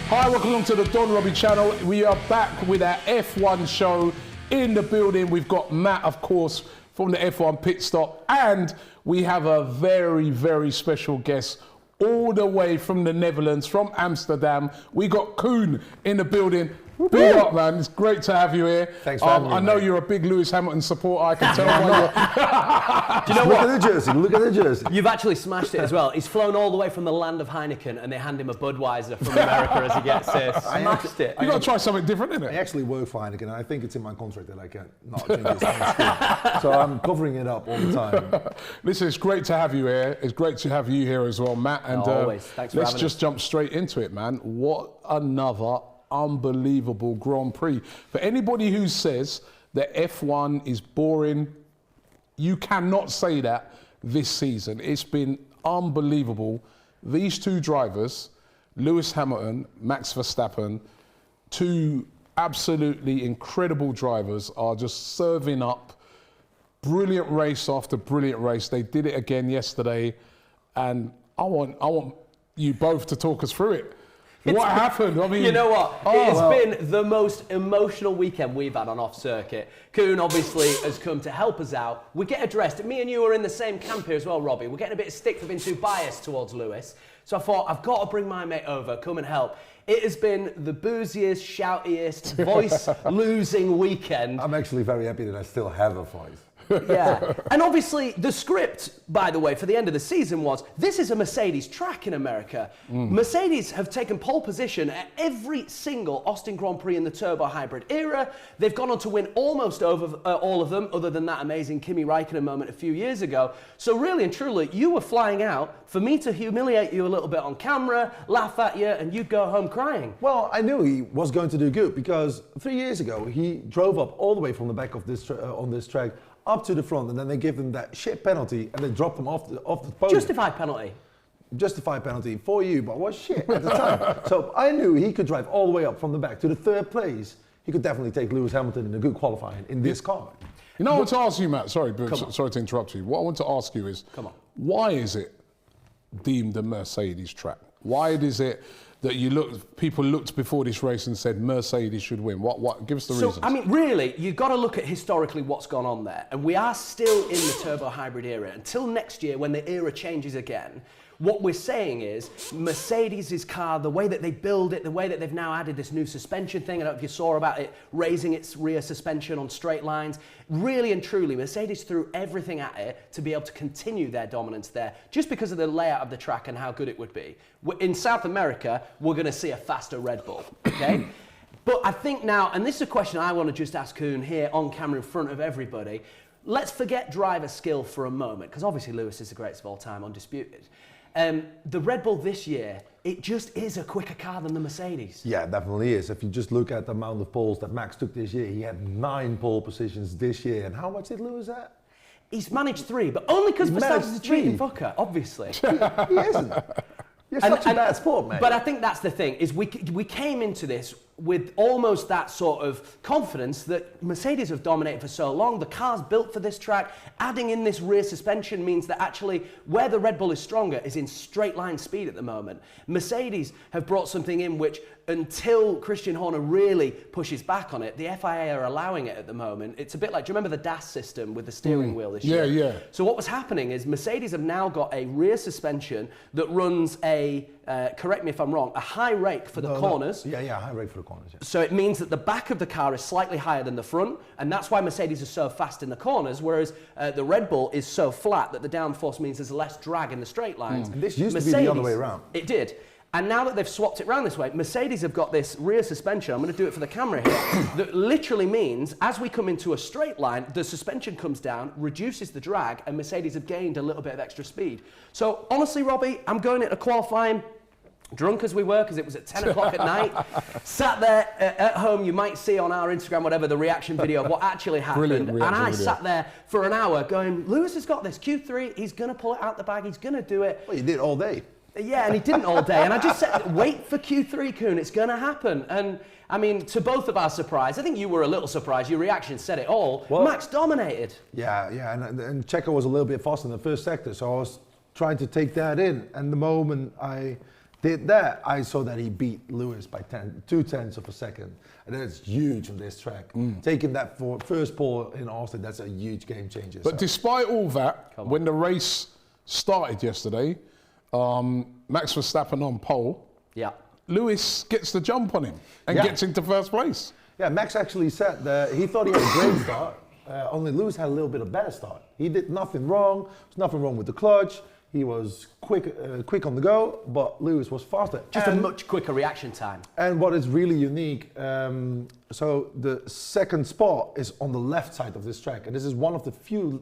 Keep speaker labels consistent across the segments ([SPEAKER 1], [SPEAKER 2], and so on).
[SPEAKER 1] Hi, welcome along to the Don Robbie channel. We are back with our F1 show in the building. We've got Matt, of course, from the F1 pit stop, and we have a very, very special guest all the way from the Netherlands, from Amsterdam. We got Koen in the building. Big up, man. It's great to have you here.
[SPEAKER 2] Thanks for having me,
[SPEAKER 1] I know
[SPEAKER 2] mate.
[SPEAKER 1] you're a big Lewis Hamilton supporter, I can tell.
[SPEAKER 2] Do you know what? Look at the jersey, look at the jersey.
[SPEAKER 3] You've actually smashed it as well. He's flown all the way from the land of Heineken and they hand him a Budweiser from America as he gets here. Smashed it.
[SPEAKER 1] You've got to try something different, innit?
[SPEAKER 2] I actually work for Heineken and I think it's in my contract that I can not change this. So I'm covering it up all the time.
[SPEAKER 1] Listen, it's great to have you here. It's great to have you here as well, Matt. And
[SPEAKER 3] always. Thanks for
[SPEAKER 1] let's
[SPEAKER 3] having
[SPEAKER 1] just
[SPEAKER 3] us.
[SPEAKER 1] jump straight into it, man. What another unbelievable Grand Prix. For anybody who says that F1 is boring, you cannot say that this season. It's been unbelievable. These two drivers, Lewis Hamilton, Max Verstappen, two absolutely incredible drivers, are just serving up brilliant race after brilliant race. They did it again yesterday, and I want you both to talk us through it. What happened? I mean,
[SPEAKER 3] you know what? It's been the most emotional weekend we've had on off-circuit. Koen obviously has come to help us out. We get addressed. Me and you are in the same camp here as well, Robbie. We're getting a bit of stick for being too biased towards Lewis. So I thought, I've got to bring my mate over, come and help. It has been the booziest, shoutiest, voice-losing weekend.
[SPEAKER 2] I'm actually very happy that I still have a voice.
[SPEAKER 3] Yeah, and obviously the script, by the way, for the end of the season was, this is a Mercedes track in America. Mercedes have taken pole position at every single Austin Grand Prix in the turbo hybrid era. They've gone on to win almost over all of them, other than that amazing Kimi Raikkonen moment a few years ago. So really and truly, you were flying out for me to humiliate you a little bit on camera, laugh at you, and you'd go home crying.
[SPEAKER 2] Well, I knew he was going to do good because 3 years ago he drove up all the way from the back of this on this track up to the front, and then they give him that shit penalty and they drop him off the podium.
[SPEAKER 3] Justified penalty.
[SPEAKER 2] Justified penalty for you, but was shit at the time. So I knew he could drive all the way up from the back to the third place. He could definitely take Lewis Hamilton in a good qualifying in this car.
[SPEAKER 1] You know, I want to ask you, Matt, sorry to interrupt you. What I want to ask you is, why is it deemed a Mercedes track? Why is it that people looked before this race and said Mercedes should win? What? Give us the reasons.
[SPEAKER 3] I mean, really, you've got to look at historically what's gone on there. And we are still in the turbo hybrid era. Until next year, when the era changes again, what we're saying is Mercedes' car, the way that they build it, the way that they've now added this new suspension thing, I don't know if you saw about it, raising its rear suspension on straight lines, really and truly, Mercedes threw everything at it to be able to continue their dominance there, just because of the layout of the track and how good it would be. In South America, we're going to see a faster Red Bull, okay? But I think now, and this is a question I want to just ask Koen here on camera in front of everybody, let's forget driver skill for a moment, because obviously Lewis is the greatest of all time, undisputed. The Red Bull this year, it just is a quicker car than the Mercedes.
[SPEAKER 2] Yeah, it definitely is. If you just look at the amount of poles that Max took this year, he had 9 pole positions this year. And how much did Lewis have?
[SPEAKER 3] He's managed 3, but only because Verstappen's a cheating fucker, obviously.
[SPEAKER 2] He isn't. You're such a bad sport, mate.
[SPEAKER 3] But I think that's the thing, is we came into this with almost that sort of confidence that Mercedes have dominated for so long. The car's built for this track. Adding in this rear suspension means that actually where the Red Bull is stronger is in straight line speed at the moment. Mercedes have brought something in which, until Christian Horner really pushes back on it, the FIA are allowing it at the moment. It's a bit like, do you remember the DAS system with the steering wheel this year?
[SPEAKER 1] Yeah.
[SPEAKER 3] So what was happening is Mercedes have now got a rear suspension that runs a, correct me if I'm wrong, a high rake for the corners.
[SPEAKER 2] Yeah, high rake for the corners. Yeah.
[SPEAKER 3] So it means that the back of the car is slightly higher than the front, and that's why Mercedes is so fast in the corners, whereas the Red Bull is so flat that the downforce means there's less drag in the straight lines.
[SPEAKER 2] And this used to be the other way around.
[SPEAKER 3] It did. And now that they've swapped it around this way, Mercedes have got this rear suspension, I'm going to do it for the camera here, that literally means as we come into a straight line, the suspension comes down, reduces the drag, and Mercedes have gained a little bit of extra speed. So honestly, Robbie, I'm going into qualifying drunk as we were, because it was at 10 o'clock at night, sat there at home. You might see on our Instagram, whatever, the reaction video of what actually happened. And I sat there for an hour going, Lewis has got this, Q3, he's going to pull it out the bag, he's going to do it.
[SPEAKER 2] Well, you did all day.
[SPEAKER 3] Yeah, and he didn't all day. And I just said, wait for Q3, Koen, it's going to happen. And I mean, to both of our surprise, I think you were a little surprised. Your reaction said it all. Well, Max dominated.
[SPEAKER 2] Yeah, and Checo was a little bit fast in the first sector, so I was trying to take that in. And the moment I did that, I saw that he beat Lewis by 2/10 of a second. And that's huge on this track. Taking that first pole in Austin, that's a huge game changer.
[SPEAKER 1] But despite all that, when the race started yesterday, Max Verstappen on pole, Lewis gets the jump on him and gets into first place.
[SPEAKER 2] Yeah, Max actually said that he thought he had a great start, only Lewis had a little bit of better start. He did nothing wrong, there's nothing wrong with the clutch, he was quick on the go, but Lewis was faster.
[SPEAKER 3] Just a much quicker reaction time.
[SPEAKER 2] And what is really unique, so the second spot is on the left side of this track, and this is one of the few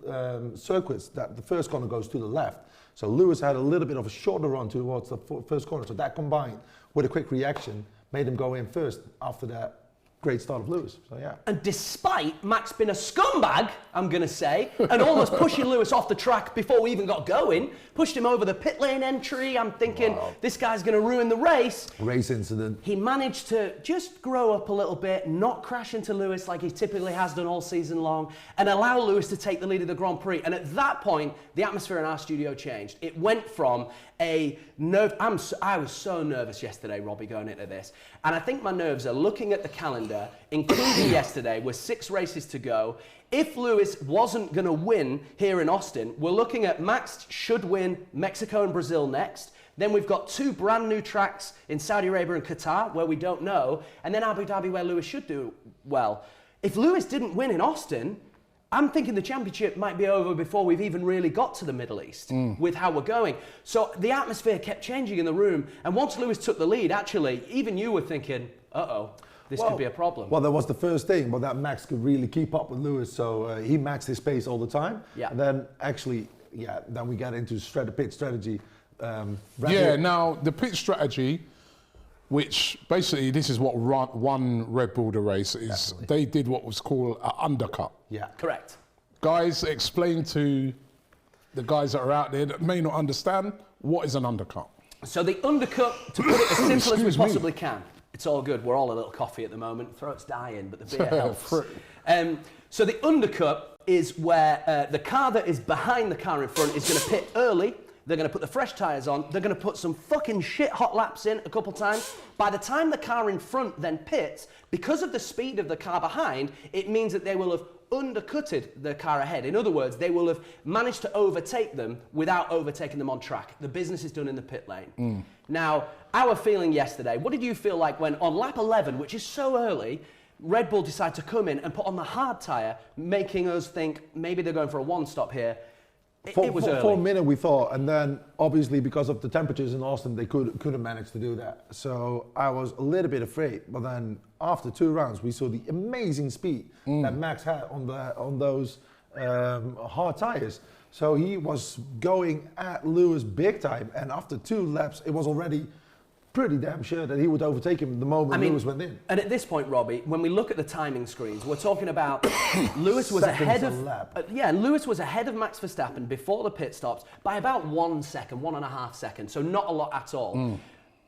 [SPEAKER 2] circuits that the first corner goes to the left. So Lewis had a little bit of a shorter run towards the first corner, so that combined with a quick reaction made him go in first after that great start of Lewis. So yeah.
[SPEAKER 3] And despite Max being a scumbag, I'm going to say, and almost pushing Lewis off the track before we even got going, pushed him over the pit lane entry, I'm thinking, this guy's going to ruin the race.
[SPEAKER 2] Race incident.
[SPEAKER 3] He managed to just grow up a little bit, not crash into Lewis like he typically has done all season long, and allow Lewis to take the lead of the Grand Prix. And at that point, the atmosphere in our studio changed. It went from a nerve. I was so nervous yesterday, Robbie, going into this. And I think my nerves are looking at the calendar, including yesterday, with 6 races to go. If Lewis wasn't going to win here in Austin, we're looking at Max should win Mexico and Brazil next. Then we've got 2 brand new tracks in Saudi Arabia and Qatar, where we don't know. And then Abu Dhabi, where Lewis should do well. If Lewis didn't win in Austin, I'm thinking the championship might be over before we've even really got to the Middle East with how we're going. So the atmosphere kept changing in the room. And once Lewis took the lead, actually, even you were thinking, this could be a problem.
[SPEAKER 2] Well, that was the first thing, but that Max could really keep up with Lewis. So he maxed his pace all the time.
[SPEAKER 3] Yeah.
[SPEAKER 2] And then actually, then we got into pit strategy.
[SPEAKER 1] Now the pit strategy, which basically this is what won Red Bull the race, is
[SPEAKER 2] Definitely.
[SPEAKER 1] They did what was called an undercut.
[SPEAKER 2] Yeah.
[SPEAKER 3] Correct.
[SPEAKER 1] Guys, explain to the guys that are out there that may not understand, what is an undercut?
[SPEAKER 3] So the undercut, to put it as simple as we
[SPEAKER 1] Excuse me.
[SPEAKER 3] possibly can. It's all good. We're all a little coffee at the moment. Throat's dying, but the beer helps. So the undercut is where the car that is behind the car in front is going to pit early. They're going to put the fresh tyres on. They're going to put some fucking shit hot laps in a couple times. By the time the car in front then pits, because of the speed of the car behind, it means that they will have undercutted the car ahead. In other words, they will have managed to overtake them without overtaking them on track. The business is done in the pit lane. Now, our feeling yesterday, what did you feel like when on lap 11, which is so early, Red Bull decided to come in and put on the hard tyre, making us think maybe they're going for a one-stop here? It was early.
[SPEAKER 2] For a minute we thought, and then obviously because of the temperatures in Austin, they couldn't manage to do that. So I was a little bit afraid, but then after 2 rounds, we saw the amazing speed that Max had on those hard tires. So he was going at Lewis big time, and after 2 laps, it was already pretty damn sure that he would overtake him the moment Lewis went in.
[SPEAKER 3] And at this point, Robbie, when we look at the timing screens, we're talking about Lewis was ahead of Lewis was ahead of Max Verstappen before the pit stops by about 1 second, 1.5 seconds. So not a lot at all.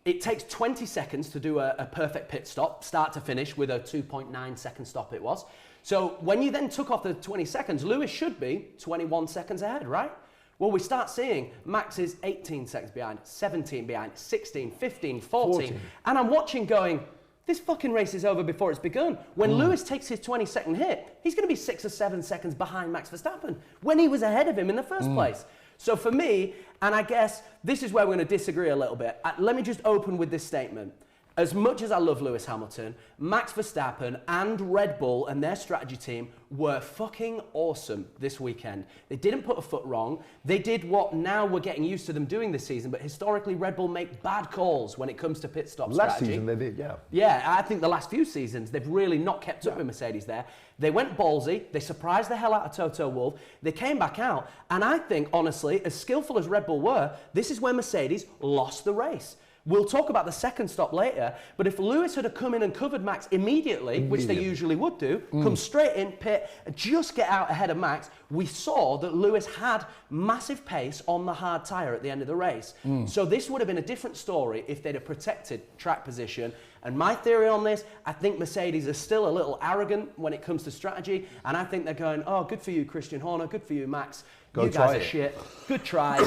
[SPEAKER 3] It takes 20 seconds to do a perfect pit stop, start to finish, with a 2.9 second stop it was. So when you then took off the 20 seconds, Lewis should be 21 seconds ahead, right? Well, we start seeing Max is 18 seconds behind, 17 behind, 16, 15, 14. And I'm watching going, this fucking race is over before it's begun. When Lewis takes his 20-second hit, he's going to be 6 or 7 seconds behind Max Verstappen when he was ahead of him in the first place. So for me, and I guess this is where we're going to disagree a little bit, let me just open with this statement. As much as I love Lewis Hamilton, Max Verstappen and Red Bull and their strategy team were fucking awesome this weekend. They didn't put a foot wrong. They did what now we're getting used to them doing this season, but historically Red Bull make bad calls when it comes to pit stop strategy.
[SPEAKER 2] Last season they did, yeah.
[SPEAKER 3] Yeah, I think the last few seasons they've really not kept up with Mercedes there. They went ballsy, they surprised the hell out of Toto Wolff, they came back out, and I think, honestly, as skillful as Red Bull were, this is where Mercedes lost the race. We'll talk about the second stop later, but if Lewis had come in and covered Max immediately, which they usually would do, come straight in, pit, just get out ahead of Max, we saw that Lewis had massive pace on the hard tyre at the end of the race. So this would have been a different story if they'd have protected track position. And my theory on this, I think Mercedes are still a little arrogant when it comes to strategy, and I think they're going, oh, good for you, Christian Horner, good for you, Max. you guys are shit. Good try.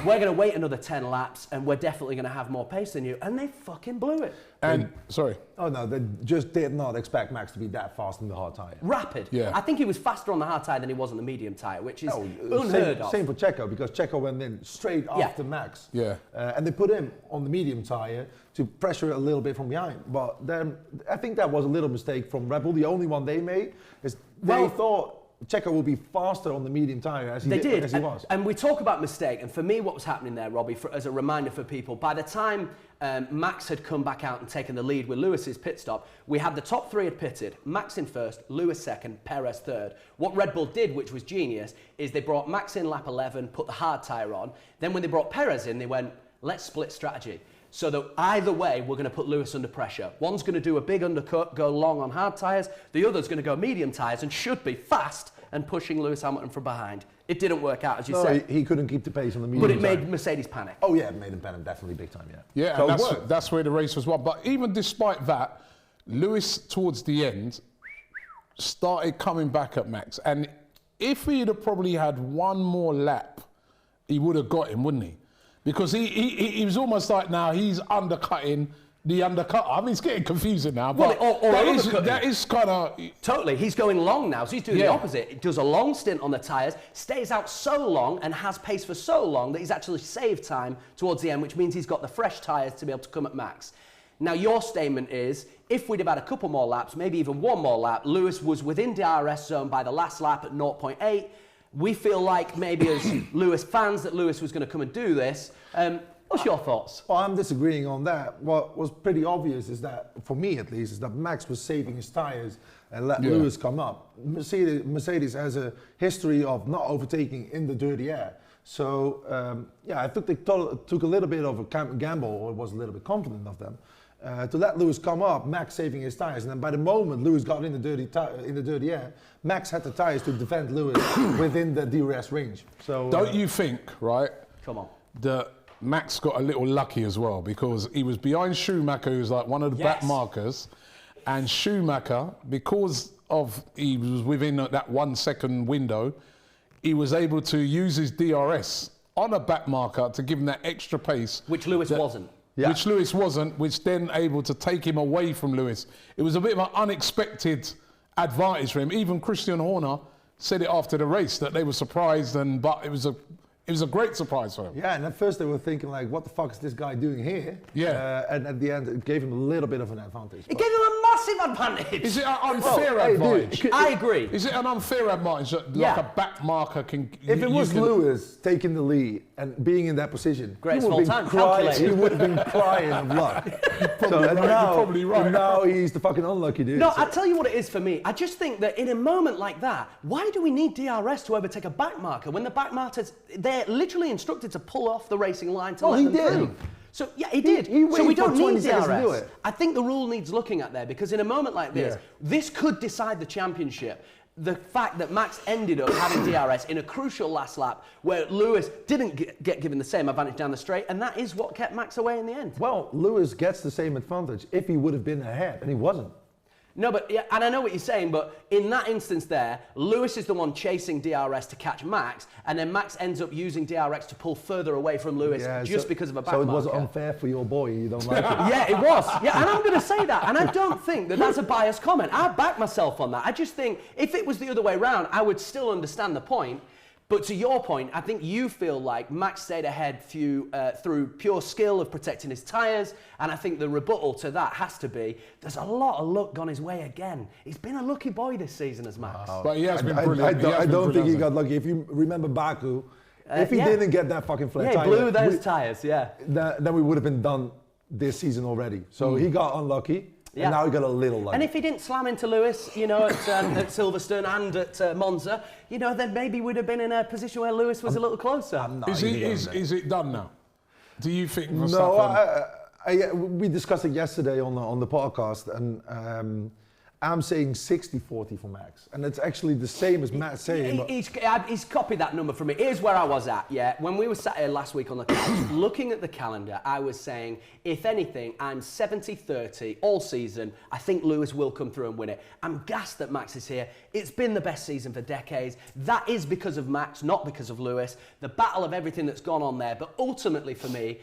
[SPEAKER 3] We're going to wait another 10 laps and we're definitely going to have more pace than you. And they fucking blew it.
[SPEAKER 1] And, sorry.
[SPEAKER 2] Oh, no, they just did not expect Max to be that fast in the hard tyre.
[SPEAKER 3] Rapid.
[SPEAKER 1] Yeah.
[SPEAKER 3] I think he was faster on the hard tyre than he was on the medium tyre, which is unheard of.
[SPEAKER 2] Same for Checo, because Checo went in straight after Max.
[SPEAKER 1] Yeah.
[SPEAKER 2] And they put him on the medium tyre to pressure it a little bit from behind. But then I think that was a little mistake from Red Bull. The only one they made is they thought Checo will be faster on the medium tyre as he was.
[SPEAKER 3] And we talk about mistake, and for me what was happening there, Robbie, as a reminder for people, by the time Max had come back out and taken the lead with Lewis's pit stop, we had the top three had pitted, Max in first, Lewis second, Perez third. What Red Bull did, which was genius, is they brought Max in lap 11, put the hard tyre on, then when they brought Perez in, they went, let's split strategy. So that either way, we're going to put Lewis under pressure. One's going to do a big undercut, go long on hard tyres. The other's going to go medium tyres and should be fast and pushing Lewis Hamilton from behind. It didn't work out, as you said.
[SPEAKER 2] He couldn't keep the pace on the medium.
[SPEAKER 3] But it made Mercedes panic.
[SPEAKER 2] Oh yeah, it made him panic, definitely big time, yeah.
[SPEAKER 1] Yeah,
[SPEAKER 2] so
[SPEAKER 1] and that's where the race was won. But even despite that, Lewis, towards the end, started coming back at Max. And if he'd have probably had one more lap, he would have got him, wouldn't he? Because he was almost like now he's undercutting the undercut. I mean, it's getting confusing now. But that is kind of...
[SPEAKER 3] Totally. He's going long now, so he's doing the opposite. He does a long stint on the tyres, stays out so long and has pace for so long that he's actually saved time towards the end, which means he's got the fresh tyres to be able to come at Max. Now, your statement is, if we'd have had a couple more laps, maybe even one more lap, Lewis was within DRS zone by the last lap at 0.8. We feel like maybe as Lewis fans that Lewis was going to come and do this. What's your thoughts?
[SPEAKER 2] Well, I'm disagreeing on that. What was pretty obvious is that, for me at least, is that Max was saving his tyres and let Lewis come up. Mercedes has a history of not overtaking in the dirty air. So, I think they took a little bit of a gamble, or was a little bit confident of them, to let Lewis come up, Max saving his tyres. And then by the moment Lewis got in the dirty air, Max had the tyres to defend Lewis within the DRS range. So
[SPEAKER 1] don't you think, right?
[SPEAKER 3] Come on.
[SPEAKER 1] That Max got a little lucky as well, because he was behind Schumacher, who's like one of the back markers, and Schumacher, because of he was within that 1 second window, he was able to use his DRS on a back marker to give him that extra pace,
[SPEAKER 3] which Lewis wasn't.
[SPEAKER 1] Yeah. Which Lewis wasn't, which then able to take him away from Lewis. It was a bit of an unexpected advantage for him. Even Christian Horner said it after the race that they were surprised, but it was a great surprise for him.
[SPEAKER 2] Yeah, and at first they were thinking like, what the fuck is this guy doing here?
[SPEAKER 1] Yeah.
[SPEAKER 2] And at the end it gave him a little bit of an advantage.
[SPEAKER 3] It gave him a massive advantage.
[SPEAKER 1] Is it an unfair advantage?
[SPEAKER 3] I agree.
[SPEAKER 1] Is it an unfair advantage that like a back marker can...
[SPEAKER 2] If it was Lewis taking the lead and being in that position,
[SPEAKER 3] he would have
[SPEAKER 2] been crying of luck.
[SPEAKER 1] You're probably right.
[SPEAKER 2] And now he's the fucking unlucky dude.
[SPEAKER 3] No, I'll tell you what it is for me. I just think that in a moment like that, why do we need DRS to overtake a back marker when the back markers, they're literally instructed to pull off the racing line to let them through? So, yeah, he did. So we don't need DRS. I think the rule needs looking at there, because in a moment like this, this could decide the championship. The fact that Max ended up having DRS in a crucial last lap where Lewis didn't get given the same advantage down the straight, and that is what kept Max away in the end.
[SPEAKER 2] Well, Lewis gets the same advantage if he would have been ahead, and he wasn't.
[SPEAKER 3] No, but yeah, and I know what you're saying, but in that instance there, Lewis is the one chasing DRS to catch Max, and then Max ends up using DRS to pull further away from Lewis just because of a back marker.
[SPEAKER 2] So it was unfair for your boy, you don't like it?
[SPEAKER 3] Yeah, it was. Yeah, and I'm going to say that, and I don't think that that's a biased comment. I back myself on that. I just think if it was the other way around, I would still understand the point. But to your point, I think you feel like Max stayed ahead through pure skill of protecting his tyres, and I think the rebuttal to that has to be, there's a lot of luck gone his way again. He's been a lucky boy this season as Max.
[SPEAKER 1] But he has been brilliant.
[SPEAKER 2] I don't think he got lucky. If you remember Baku, if he didn't get that fucking flat tyre...
[SPEAKER 3] he blew those tyres,
[SPEAKER 2] then we would have been done this season already. So he got unlucky. And now he got a little lucky.
[SPEAKER 3] And if he didn't slam into Lewis, at Silverstone and at Monza, then maybe we'd have been in a position where Lewis was a little closer.
[SPEAKER 1] Is it done now? Do you think?
[SPEAKER 2] No, we discussed it yesterday on the podcast, and I'm saying 60-40 for Max. And it's actually the same as Matt saying.
[SPEAKER 3] He's copied that number from me. Here's where I was at, yeah. When we were sat here last week on the couch, looking at the calendar, I was saying, if anything, I'm 70-30 all season. I think Lewis will come through and win it. I'm gassed that Max is here. It's been the best season for decades. That is because of Max, not because of Lewis. The battle of everything that's gone on there. But ultimately for me,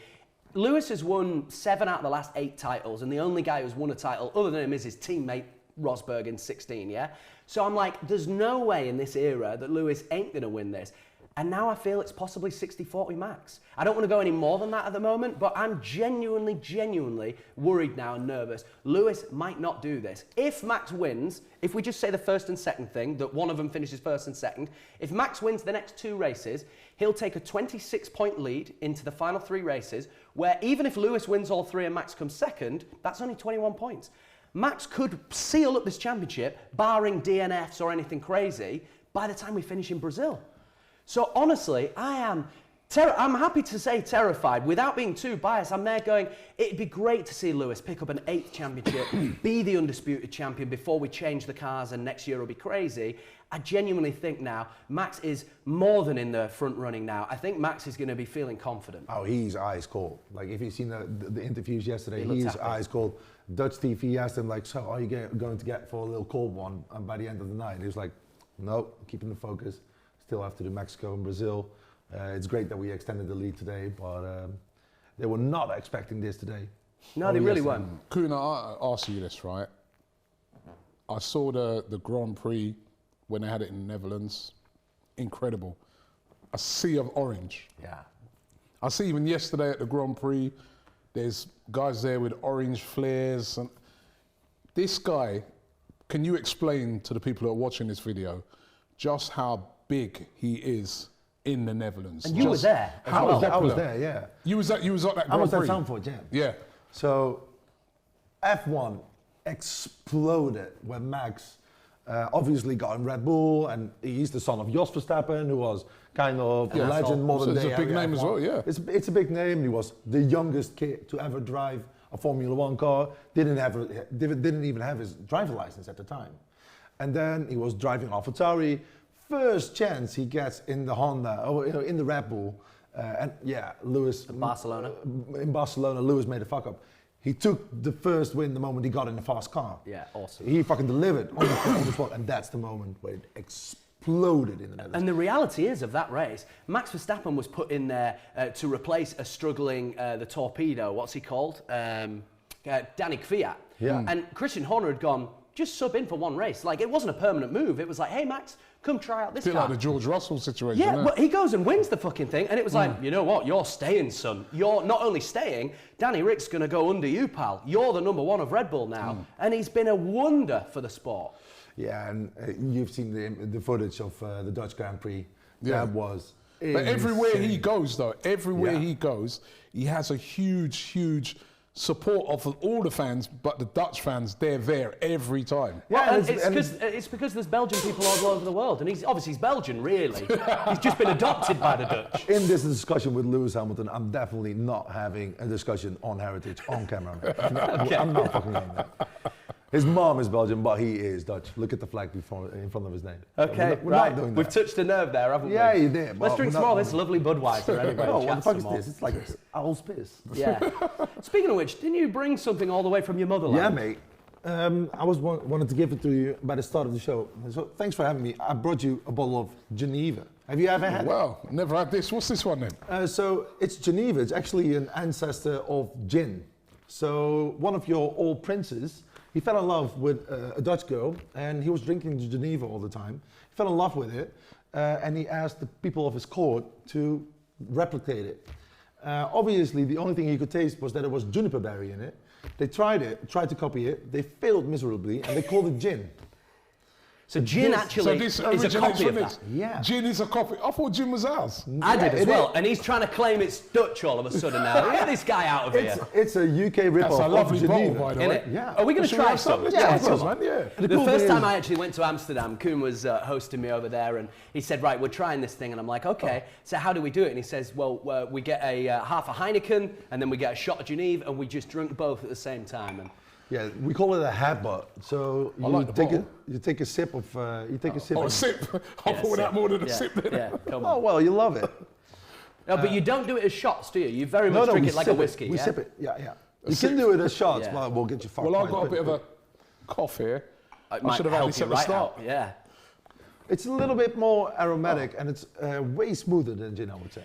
[SPEAKER 3] Lewis has won 7 out of the last 8 titles, and the only guy who's won a title other than him is his teammate, Rosberg, in 16, yeah? So I'm like, there's no way in this era that Lewis ain't going to win this. And now I feel it's possibly 60-40 Max. I don't want to go any more than that at the moment, but I'm genuinely worried now and nervous. Lewis might not do this. If Max wins, if we just say the first and second thing, that one of them finishes first and second, if Max wins the next 2 races, he'll take a 26-point lead into the final 3 races, where even if Lewis wins all 3 and Max comes second, that's only 21 points. Max could seal up this championship, barring DNFs or anything crazy, by the time we finish in Brazil. So honestly, I'm happy to say terrified. Without being too biased, I'm there going, it'd be great to see Lewis pick up an 8th championship, be the undisputed champion before we change the cars and next year will be crazy. I genuinely think now Max is more than in the front running now. I think Max is going to be feeling confident.
[SPEAKER 2] Oh, he's ice cold. Like, if you've seen the interviews yesterday, he's ice cold. Dutch TV asked him, like, so are you going to get for a little cold one by the end of the night? He was like, no, keeping the focus. Still have to do Mexico and Brazil. It's great that we extended the lead today, but they were not expecting this today.
[SPEAKER 3] No, they really weren't.
[SPEAKER 1] Koen, I ask you this, right? I saw the Grand Prix when they had it in the Netherlands. Incredible. A sea of orange.
[SPEAKER 2] Yeah.
[SPEAKER 1] I see even yesterday at the Grand Prix, there's guys there with orange flares. And this guy, can you explain to the people who are watching this video just how big he is in the Netherlands?
[SPEAKER 3] And you were there as well.
[SPEAKER 2] I was there, yeah.
[SPEAKER 1] You was at that Grand Prix?
[SPEAKER 2] I was at Zandvoort, yeah.
[SPEAKER 1] Yeah.
[SPEAKER 2] So F1 exploded when Max obviously got in Red Bull, and he's the son of Jos Verstappen, who was kind of a legend, modern day.
[SPEAKER 1] It's a big name as well, yeah.
[SPEAKER 2] It's a big name. He was the youngest kid to ever drive a Formula One car. Didn't even have his driver license at the time. And then he was driving AlphaTauri. First chance he gets in the Honda, or in the Red Bull, and yeah, Lewis
[SPEAKER 3] in Barcelona.
[SPEAKER 2] Lewis made a fuck up. He took the first win the moment he got in the fast car.
[SPEAKER 3] Yeah, awesome.
[SPEAKER 2] He fucking delivered on the spot, and that's the moment where it exploded in the Netherlands.
[SPEAKER 3] And the reality is of that race, Max Verstappen was put in there to replace a struggling the torpedo. What's he called? Danny Kvyat.
[SPEAKER 2] Yeah.
[SPEAKER 3] And Christian Horner had gone, just sub in for one race. Like, it wasn't a permanent move. It was like, hey, Max, come try out this car.
[SPEAKER 1] Like the George Russell situation.
[SPEAKER 3] Yeah, but he goes and wins the fucking thing. And it was like, you know what? You're staying, son. You're not only staying, Danny Rick's going to go under you, pal. You're the number 1 of Red Bull now. And he's been a wonder for the sport.
[SPEAKER 2] Yeah, and you've seen the footage of the Dutch Grand Prix.
[SPEAKER 1] Yeah.
[SPEAKER 2] That was
[SPEAKER 1] But everywhere he goes, though, he goes, he has a huge support of all the fans, but the Dutch fans, they're there every time.
[SPEAKER 3] Yeah, well, it's because there's Belgian people all over the world, and he's Belgian, really. He's just been adopted by the Dutch.
[SPEAKER 2] In this discussion with Lewis Hamilton, I'm definitely not having a discussion on heritage on camera.
[SPEAKER 3] Okay.
[SPEAKER 2] I'm not fucking doing that. His mom is Belgian, but he is Dutch. Look at the flag in front of his name.
[SPEAKER 3] Okay,
[SPEAKER 2] we're not doing that.
[SPEAKER 3] We've touched a nerve there, haven't we?
[SPEAKER 2] Yeah, you did.
[SPEAKER 3] Let's drink some more of this lovely Budweiser anyway.
[SPEAKER 2] Oh, what the fuck is this? It's like owl's piss.
[SPEAKER 3] Yeah. Speaking of which, didn't you bring something all the way from your motherland?
[SPEAKER 2] Yeah, mate. I wanted to give it to you by the start of the show. So thanks for having me. I brought you a bottle of Geneva. Have you ever had it?
[SPEAKER 1] Well, never had this. What's this one then?
[SPEAKER 2] So it's Geneva. It's actually an ancestor of gin. So one of your old princes, he fell in love with a Dutch girl, and he was drinking Geneva all the time. He fell in love with it, and he asked the people of his court to replicate it. Obviously, the only thing he could taste was that there was juniper berry in it. They tried to copy it. They failed miserably, and they called it gin.
[SPEAKER 3] So gin actually is a copy of that.
[SPEAKER 2] Yeah.
[SPEAKER 1] Gin is a copy. I thought gin was ours.
[SPEAKER 3] I did as well, and he's trying to claim it's Dutch all of a sudden now. Get this guy out of here.
[SPEAKER 2] It's a UK rip-off.
[SPEAKER 1] That's a lovely
[SPEAKER 2] of
[SPEAKER 1] bottle,
[SPEAKER 2] Geneva.
[SPEAKER 1] by the way.
[SPEAKER 2] Yeah.
[SPEAKER 3] Are we going to try some?
[SPEAKER 1] Yeah, of course, man. Yeah.
[SPEAKER 3] The first time I actually went to Amsterdam, Koen was hosting me over there, and he said, right, we're trying this thing. And I'm like, okay, so how do we do it? And he says, well, we get a half a Heineken, and then we get a shot of Geneva, and we just drink both at the same time. And
[SPEAKER 2] Yeah, we call it a headbutt. So
[SPEAKER 1] I like the bottle.
[SPEAKER 2] you take a sip of
[SPEAKER 1] Oh, a sip. I thought that more than a sip.
[SPEAKER 3] Yeah, come on.
[SPEAKER 2] Oh well, you love it.
[SPEAKER 3] No, but you don't do it as shots, do you? You very much
[SPEAKER 2] No,
[SPEAKER 3] drink
[SPEAKER 2] we
[SPEAKER 3] it like a
[SPEAKER 2] sip
[SPEAKER 3] whiskey.
[SPEAKER 2] We
[SPEAKER 3] yeah?
[SPEAKER 2] sip it. Yeah. You can do it as shots,
[SPEAKER 3] Yeah.
[SPEAKER 2] but we'll get you fucked.
[SPEAKER 1] Well, I've
[SPEAKER 2] quite
[SPEAKER 1] got a bit of
[SPEAKER 2] quick.
[SPEAKER 1] a cough here.
[SPEAKER 3] It
[SPEAKER 1] I
[SPEAKER 3] might
[SPEAKER 1] should have had
[SPEAKER 3] help
[SPEAKER 1] this
[SPEAKER 3] you
[SPEAKER 1] at the
[SPEAKER 3] right
[SPEAKER 1] start.
[SPEAKER 3] out. Yeah.
[SPEAKER 2] It's a little bit more aromatic and it's way smoother than gin, I would say.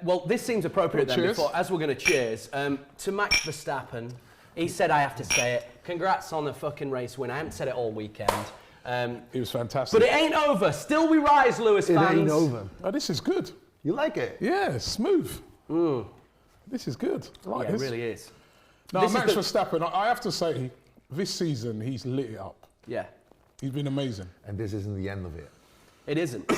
[SPEAKER 3] Well, this seems appropriate
[SPEAKER 1] Well,
[SPEAKER 3] then.
[SPEAKER 1] cheers.
[SPEAKER 3] Before, as we're going to cheers to Max Verstappen. He said I have to say it. Congrats on the fucking race win. I haven't said it all weekend.
[SPEAKER 1] It was fantastic.
[SPEAKER 3] But it ain't over. Still we rise, Lewis
[SPEAKER 2] It
[SPEAKER 3] fans.
[SPEAKER 2] ain't over.
[SPEAKER 1] Oh, this is good.
[SPEAKER 2] You like it?
[SPEAKER 1] Yeah, smooth. This is good. I like
[SPEAKER 3] Yeah, it
[SPEAKER 1] this.
[SPEAKER 3] really is.
[SPEAKER 1] Now,
[SPEAKER 3] This is
[SPEAKER 1] Max
[SPEAKER 3] the-
[SPEAKER 1] Verstappen, I have to say, this season he's lit it up.
[SPEAKER 3] Yeah,
[SPEAKER 1] He's been amazing.
[SPEAKER 2] And this isn't the end of it.
[SPEAKER 3] it isn't.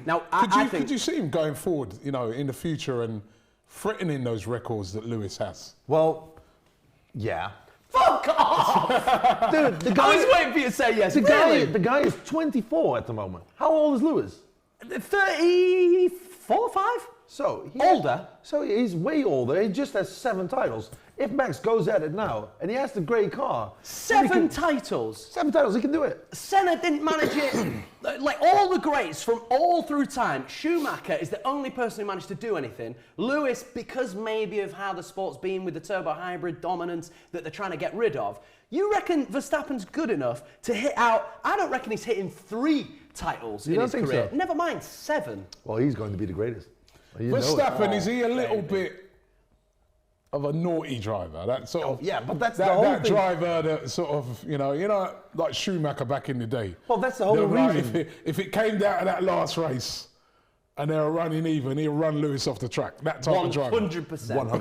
[SPEAKER 3] Now, I think...
[SPEAKER 1] Could you see him going forward, in the future and threatening those records that Lewis has?
[SPEAKER 2] Well, yeah.
[SPEAKER 3] Fuck off!
[SPEAKER 2] Dude, the
[SPEAKER 3] I
[SPEAKER 2] guy,
[SPEAKER 3] was waiting for you to say yes.
[SPEAKER 2] the
[SPEAKER 3] Really?
[SPEAKER 2] guy is 24 at the moment. How old is Lewis?
[SPEAKER 3] 34, 5?
[SPEAKER 2] So
[SPEAKER 3] Older?
[SPEAKER 2] So he's way older. He just has 7 titles. If Max goes at it now and he has the great car, then he
[SPEAKER 3] 7
[SPEAKER 2] can-
[SPEAKER 3] titles.
[SPEAKER 2] 7 titles, he can do it.
[SPEAKER 3] Senna didn't manage it. Like all the greats from all through time, Schumacher is the only person who managed to do anything. Lewis, because maybe of how the sport's been with the turbo hybrid dominance that they're trying to get rid of, you reckon Verstappen's good enough to hit out? I don't reckon he's hitting 3 titles in
[SPEAKER 2] don't
[SPEAKER 3] his
[SPEAKER 2] think
[SPEAKER 3] career.
[SPEAKER 2] so?
[SPEAKER 3] Never mind 7.
[SPEAKER 2] Well, he's going to be the greatest. You know it.
[SPEAKER 1] Verstappen, is he a little bit of a naughty driver? That sort of
[SPEAKER 2] yeah, but that's the whole
[SPEAKER 1] that
[SPEAKER 2] thing.
[SPEAKER 1] driver that sort of, like Schumacher back in the day.
[SPEAKER 2] Well, that's the whole
[SPEAKER 1] Like,
[SPEAKER 2] reason.
[SPEAKER 1] if it came down to that last race and they were running even, he'll run Lewis off the track. That type of driver.
[SPEAKER 3] 100%.
[SPEAKER 2] 100%.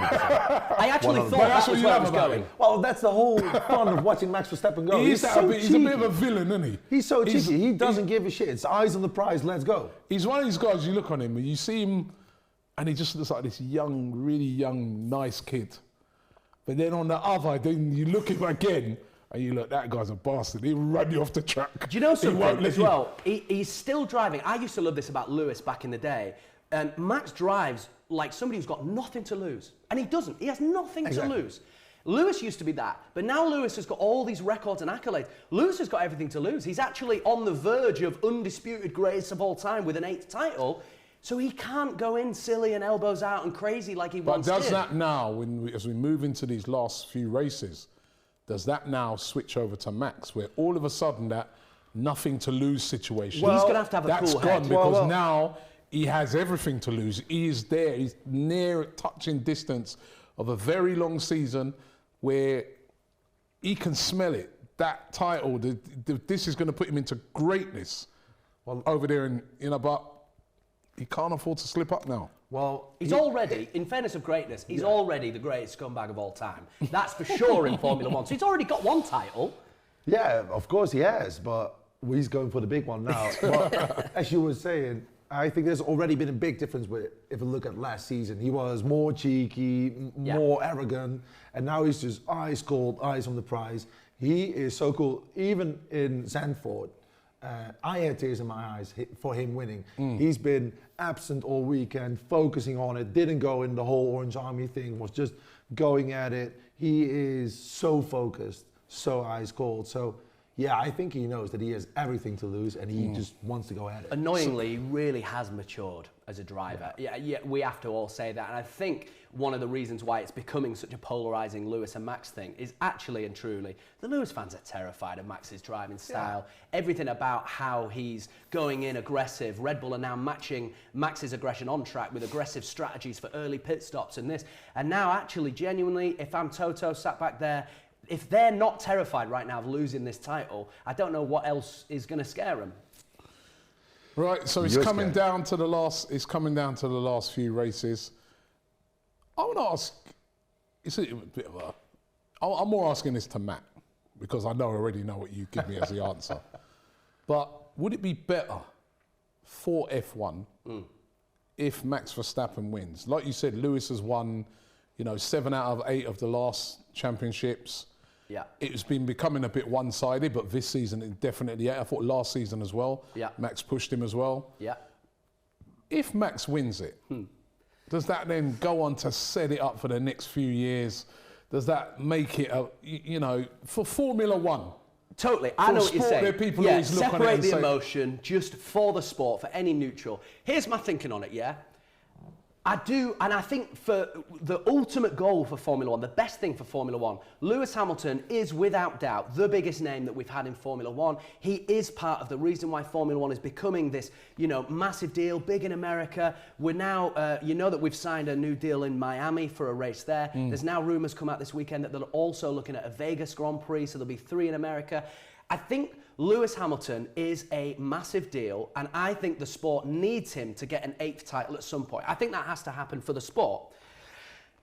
[SPEAKER 3] I actually
[SPEAKER 2] 100%.
[SPEAKER 3] thought
[SPEAKER 1] But that's
[SPEAKER 3] that
[SPEAKER 1] what
[SPEAKER 3] was
[SPEAKER 1] you
[SPEAKER 3] where I
[SPEAKER 1] love
[SPEAKER 3] was
[SPEAKER 1] about
[SPEAKER 3] going.
[SPEAKER 1] him.
[SPEAKER 2] Well, that's the whole fun of watching Max Verstappen go.
[SPEAKER 1] He's a bit
[SPEAKER 2] cheeky.
[SPEAKER 1] of a villain, isn't he?
[SPEAKER 2] He's so cheeky. He doesn't give a shit. It's eyes on the prize. Let's go.
[SPEAKER 1] He's one of these guys, you look on him and you see him and he just looks like this young, really young, nice kid. But then on the other, then you look at him again and you look, that guy's a bastard. He'll run you off the track.
[SPEAKER 3] Do you know
[SPEAKER 1] He won't
[SPEAKER 3] something
[SPEAKER 1] let
[SPEAKER 3] as
[SPEAKER 1] you-
[SPEAKER 3] well? He's still driving. I used to love this about Lewis back in the day. Max drives like somebody who's got nothing to lose. And he doesn't. He has nothing
[SPEAKER 2] Exactly.
[SPEAKER 3] to lose. Lewis used to be that. But now Lewis has got all these records and accolades. Lewis has got everything to lose. He's actually on the verge of undisputed greatest of all time with an 8th title. So he can't go in silly and elbows out and crazy like he
[SPEAKER 1] But
[SPEAKER 3] once
[SPEAKER 1] does
[SPEAKER 3] did.
[SPEAKER 1] that now, as we move into these last few races, does that now switch over to Max, where all of a sudden that nothing to lose situation,
[SPEAKER 3] He's going to have a
[SPEAKER 1] that's
[SPEAKER 3] cool
[SPEAKER 1] gone
[SPEAKER 3] head.
[SPEAKER 1] because now he has everything to lose. He is there. He's near touching distance of a very long season where he can smell it. That title, this is going to put him into greatness over there, but he can't afford to slip up now.
[SPEAKER 2] Well,
[SPEAKER 3] He's already, in fairness of greatness, he's already the greatest scumbag of all time. That's for sure in Formula One. So he's already got 1 title.
[SPEAKER 2] yeah, of course he has, but he's going for the big one now. But as you were saying, I think there's already been a big difference with, if you look at last season, he was more cheeky, more arrogant, and now he's just eyes cold, eyes on the prize. He is so cool. Even in Zandvoort, I had tears in my eyes for him winning. He's been absent all weekend, focusing on it, didn't go in the whole Orange Army thing, was just going at it. He is so focused, so eyes cold. So, yeah, I think he knows that he has everything to lose and he just wants to go at it.
[SPEAKER 3] Annoyingly, he really has matured as a driver. Yeah, we have to all say that. And I think one of the reasons why it's becoming such a polarising Lewis and Max thing is actually and truly the Lewis fans are terrified of Max's driving style. Everything about how he's going in aggressive. Red Bull are now matching Max's aggression on track with aggressive strategies for early pit stops and this. And now actually, genuinely, if I'm Toto sat back there, if they're not terrified right now of losing this title, I don't know what else is going to scare them.
[SPEAKER 1] Right, so it's coming down to the last. It's coming down to the last few races. I want to ask. It's a bit of a. I'm more asking this to Matt because I already know what you give me as the answer. But would it be better for F1 if Max Verstappen wins? Like you said, Lewis has won, 7 out of 8 of the last championships.
[SPEAKER 3] Yeah.
[SPEAKER 1] It's been becoming a bit one-sided, but this season it definitely. I thought last season as well.
[SPEAKER 3] Yeah.
[SPEAKER 1] Max pushed him as well.
[SPEAKER 3] Yeah.
[SPEAKER 1] If Max wins it, does that then go on to set it up for the next few years does that make it, for Formula One?
[SPEAKER 3] Totally, I know what you're saying.
[SPEAKER 1] People always look on it
[SPEAKER 3] separate
[SPEAKER 1] and
[SPEAKER 3] the
[SPEAKER 1] say,
[SPEAKER 3] emotion just for the sport, for any neutral. Here's my thinking on it, yeah? I do, and I think for the ultimate goal for Formula One, the best thing for Formula One, Lewis Hamilton is without doubt the biggest name that we've had in Formula One. He is part of the reason why Formula One is becoming this, massive deal, big in America. We're now, that we've signed a new deal in Miami for a race there. There's now rumours come out this weekend that they're also looking at a Vegas Grand Prix, so there'll be 3 in America. I think Lewis Hamilton is a massive deal, and I think the sport needs him to get an 8th title at some point. I think that has to happen for the sport.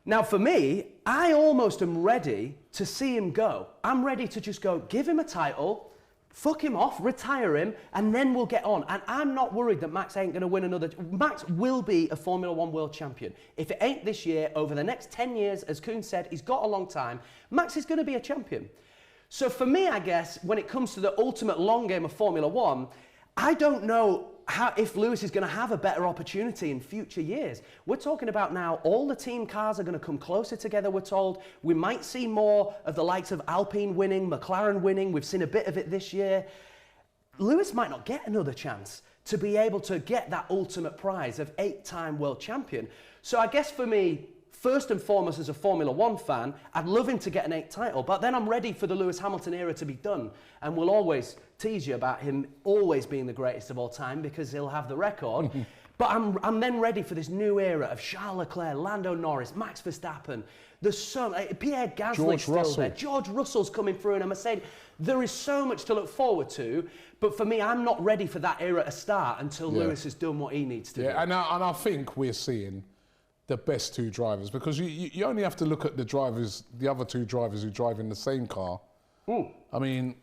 [SPEAKER 3] Now, for me, I almost am ready to see him go. I'm ready to just go, give him a title, fuck him off, retire him, and then we'll get on. And I'm not worried that Max ain't going to win another. Max will be a Formula One world champion. If it ain't this year, over the next 10 years, as Koen said, he's got a long time, Max is going to be a champion. So for me, I guess, when it comes to the ultimate long game of Formula One, I don't know if Lewis is going to have a better opportunity in future years. We're talking about now all the team cars are going to come closer together, we're told. We might see more of the likes of Alpine winning, McLaren winning. We've seen a bit of it this year. Lewis might not get another chance to be able to get that ultimate prize of 8-time world champion. So I guess for me, first and foremost, as a Formula One fan, I'd love him to get an 8th title, but then I'm ready for the Lewis Hamilton era to be done. And we'll always tease you about him always being the greatest of all time because he'll have the record. But I'm then ready for this new era of Charles Leclerc, Lando Norris, Max Verstappen. There's so Pierre Gasly's still there. George Russell's coming through in a Mercedes. There is so much to look forward to. But for me, I'm not ready for that era to start until Lewis has done what he needs to do.
[SPEAKER 1] And I think we're seeing the best 2 drivers, because you only have to look at the other 2 drivers who drive in the same car. I mean...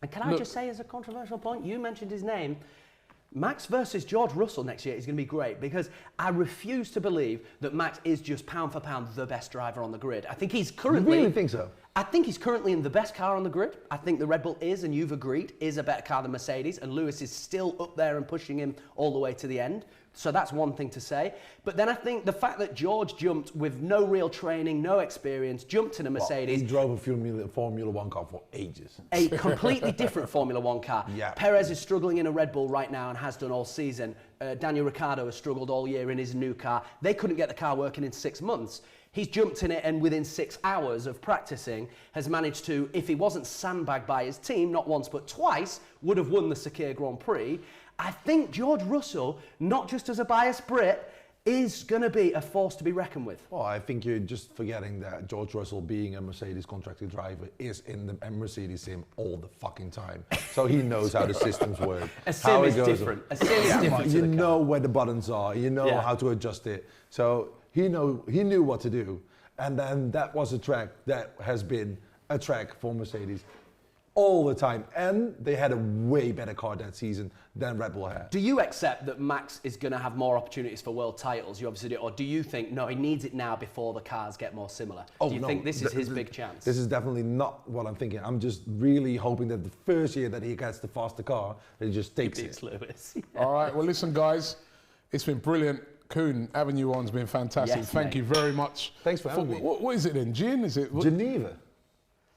[SPEAKER 3] And can I just say, as a controversial point, you mentioned his name, Max versus George Russell next year is going to be great, because I refuse to believe that Max is just pound for pound the best driver on the grid. I think he's currently...
[SPEAKER 2] You really think so?
[SPEAKER 3] I think he's currently in the best car on the grid. I think the Red Bull is, and you've agreed, is a better car than Mercedes, and Lewis is still up there and pushing him all the way to the end. So that's one thing to say. But then I think the fact that George jumped with no real training, no experience, jumped in a Mercedes.
[SPEAKER 2] He drove a Formula One car for ages.
[SPEAKER 3] A completely different Formula One car.
[SPEAKER 2] Yeah.
[SPEAKER 3] Perez is struggling in a Red Bull right now and has done all season. Daniel Ricciardo has struggled all year in his new car. They couldn't get the car working in 6 months. He's jumped in it and within 6 hours of practicing has managed to, if he wasn't sandbagged by his team, not once but twice, would have won the Sakir Grand Prix. I think George Russell, not just as a biased Brit, is going to be a force to be reckoned with.
[SPEAKER 2] Well, I think you're just forgetting that George Russell, being a Mercedes contracted driver, is in the Mercedes sim all the fucking time. So he knows how the systems work.
[SPEAKER 3] A sim is different. A sim is different.
[SPEAKER 2] You know where the buttons are. You know how to adjust it. So he knew what to do. And then that was a track that has been a track for Mercedes all the time. And they had a way better car that season than Red Bull had.
[SPEAKER 3] Do you accept that Max is going to have more opportunities for world titles? You obviously do. Or do you think, no, he needs it now before the cars get more similar? Do you think this is his big chance?
[SPEAKER 2] This is definitely not what I'm thinking. I'm just really hoping that the first year that he gets the faster car, that he just takes it.
[SPEAKER 3] Lewis.
[SPEAKER 1] All right, well, listen, guys, it's been brilliant. Koen, having you on has been fantastic.
[SPEAKER 3] Yes,
[SPEAKER 1] Thank you very much.
[SPEAKER 2] Thanks for having me.
[SPEAKER 1] What is it then? Gin? Is it?
[SPEAKER 2] Geneva.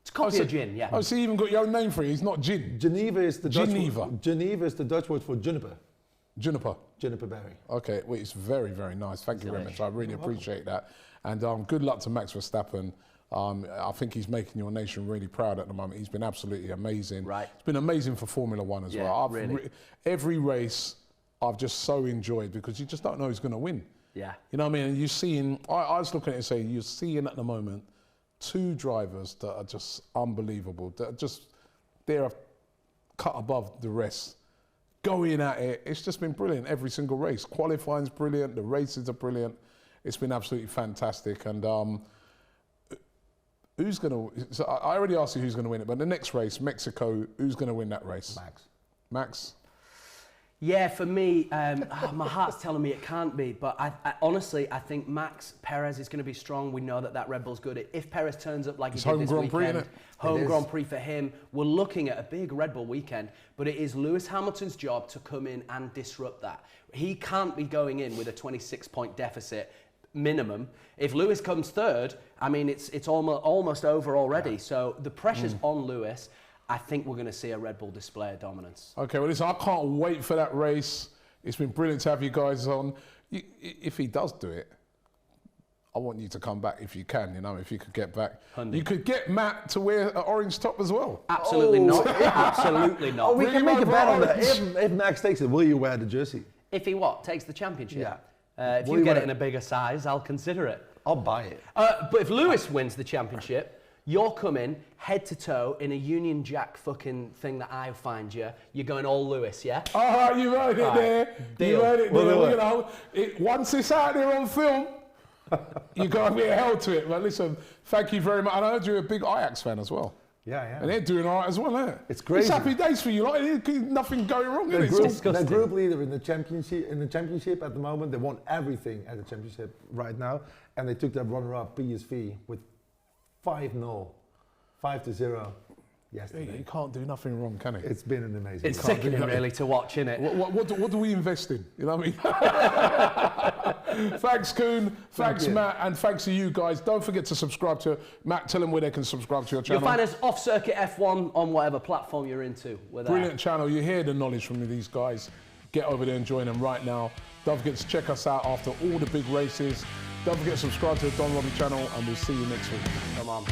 [SPEAKER 3] It's a copy of gin, yeah.
[SPEAKER 1] Oh, so you even got your own name for it. It's not gin.
[SPEAKER 2] Geneva is the
[SPEAKER 1] Geneva.
[SPEAKER 2] Geneva is the Dutch word for juniper.
[SPEAKER 1] Juniper.
[SPEAKER 2] Juniper berry.
[SPEAKER 1] Okay, well, it's very, very nice. Thank you very much. I really appreciate that. And good luck to Max Verstappen. I think he's making your nation really proud at the moment. He's been absolutely amazing.
[SPEAKER 3] Right.
[SPEAKER 1] It's been amazing for Formula One as well.
[SPEAKER 3] Really.
[SPEAKER 1] Every race I've just so enjoyed, because you just don't know who's going to win.
[SPEAKER 3] Yeah.
[SPEAKER 1] You know what I mean? And you're seeing, I was looking at it and saying, you're seeing at the moment 2 drivers that are just unbelievable. They're cut above the rest. Going at it, it's just been brilliant. Every single race. Qualifying's brilliant, the races are brilliant. It's been absolutely fantastic. And who's going to, so I already asked you who's going to win it, but the next race, Mexico, who's going to win that race? Max?
[SPEAKER 3] Yeah, for me, my heart's telling me it can't be, but I honestly, I think Max Perez is going to be strong. We know that Red Bull's good. If Perez turns up like he did this weekend, home Grand Prix for him, we're looking at a big Red Bull weekend, but it is Lewis Hamilton's job to come in and disrupt that. He can't be going in with a 26-point deficit minimum. If Lewis comes third, I mean, it's almost over already. Yeah. So the pressure's on Lewis. I think we're going to see a Red Bull display of dominance.
[SPEAKER 1] Okay, well, listen, I can't wait for that race. It's been brilliant to have you guys on. If he does do it, I want you to come back if you can, if you could get back. 100. You could get Matt to wear an orange top as well.
[SPEAKER 3] Absolutely not. Absolutely not.
[SPEAKER 2] Oh, we can make a bet on that. If Max takes it, will you wear the jersey?
[SPEAKER 3] If he takes the championship?
[SPEAKER 2] Yeah.
[SPEAKER 3] If you get it in a bigger size, I'll consider it.
[SPEAKER 2] I'll buy it.
[SPEAKER 3] But if Lewis wins the championship, you're coming head to toe in a Union Jack fucking thing that I find you. You're going all Lewis, yeah?
[SPEAKER 1] All right, you heard it there.
[SPEAKER 3] Deal.
[SPEAKER 1] You heard it there. Once it's out there on film, you're going to be held to it. But listen, thank you very much. And I heard you're a big Ajax fan as well.
[SPEAKER 2] Yeah.
[SPEAKER 1] And they're doing all right as well, isn't it?
[SPEAKER 2] It's crazy.
[SPEAKER 1] It's happy days for you. Like, nothing going wrong.
[SPEAKER 2] They're group leader in the championship at the moment. They won everything at the championship right now. And they took their runner-up PSV with 5-0, 5-0 yesterday.
[SPEAKER 1] Yeah, you can't do nothing wrong, can it?
[SPEAKER 2] It's been an amazing.
[SPEAKER 3] It's sickening, really, to watch, isn't it?
[SPEAKER 1] What do we invest in? You know what I mean? Thanks, Koen. Thanks, Matt. And thanks to you guys. Don't forget to subscribe to Matt. Tell them where they can subscribe to your channel.
[SPEAKER 3] You'll find us Off Circuit F1 on whatever platform you're into.
[SPEAKER 1] Brilliant channel. You hear the knowledge from these guys. Get over there and join them right now. Don't forget to check us out after all the big races. Don't forget to subscribe to the Don Robbie channel, and we'll see you next week.
[SPEAKER 3] Come on.